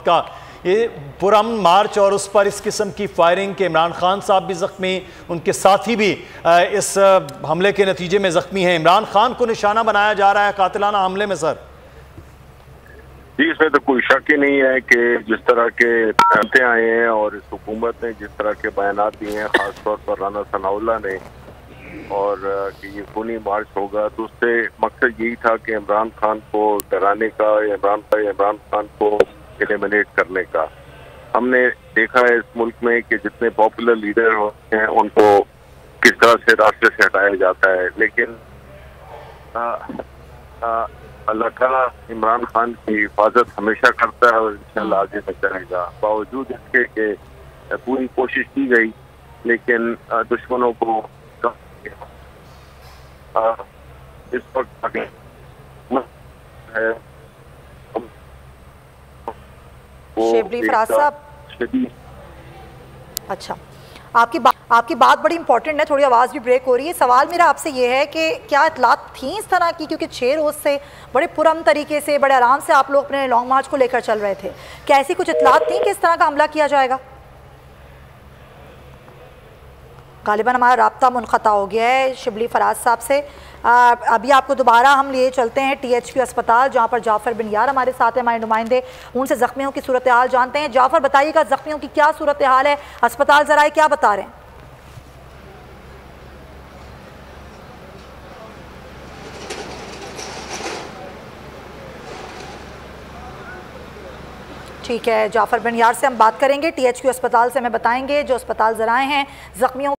का ये पुरअमन मार्च और उस पर इस किस्म की फायरिंग के इमरान खान साहब भी ज़ख्मी, उनके साथी भी इस हमले के नतीजे में ज़ख्मी हैं। इमरान खान को निशाना बनाया जा रहा है कातिलाना हमले में। सर जी, इसमें तो कोई शक ही नहीं है कि जिस तरह के कहते आए हैं और इस हुकूमत ने जिस तरह के बयानात दिए हैं, खासतौर पर राना सनाउल्लाह ने, और कि ये खूनी मार्च होगा, तो उससे मकसद यही था कि इमरान खान को डराने का, इमरान खान को एलिमिनेट करने का। हमने देखा है इस मुल्क में कि जितने पॉपुलर लीडर होते हैं उनको किस तरह से रास्ते से हटाया जाता है, लेकिन अल्लाह ताला इमरान खान की हिफाजत हमेशा करता है और इंशाल्लाह आगे में करेगा। बावजूद इसके कि पूरी कोशिश की गई, लेकिन दुश्मनों को इस वक्त आगे है। शिबली फराज साहब, अच्छा, आपकी बात बड़ी इंपॉर्टेंट है, थोड़ी आवाज़ भी ब्रेक हो रही है। सवाल मेरा आपसे ये है कि क्या इतलात थी इस तरह की, क्योंकि 6 रोज़ से बड़े पुरअमन तरीके से, बड़े आराम से आप लोग अपने लॉन्ग मार्च को लेकर चल रहे थे, क्या ऐसी कुछ इतलात थी कि इस तरह का हमला किया जाएगा? गालिबन हमारा राब्ता मुनक़ता हो गया है शिबली फराज साहब से। अभी आपको दोबारा हम लिए चलते हैं THP अस्पताल, जहाँ पर जाफ़र बिन यार हमारे साथ हैं, हमारे नुमाइंदे, उनसे ज़ख्मियों की सूरत हाल जानते हैं। जाफ़र, बताइएगा ज़ख्मियों की क्या सूरत हाल है, अस्पताल ज़राए क्या बता रहे हैं? ठीक है, जाफ़र बिन यार से हम बात करेंगे, THP अस्पताल से हमें बताएंगे जो अस्पताल ज़राए हैं ज़ख्मियों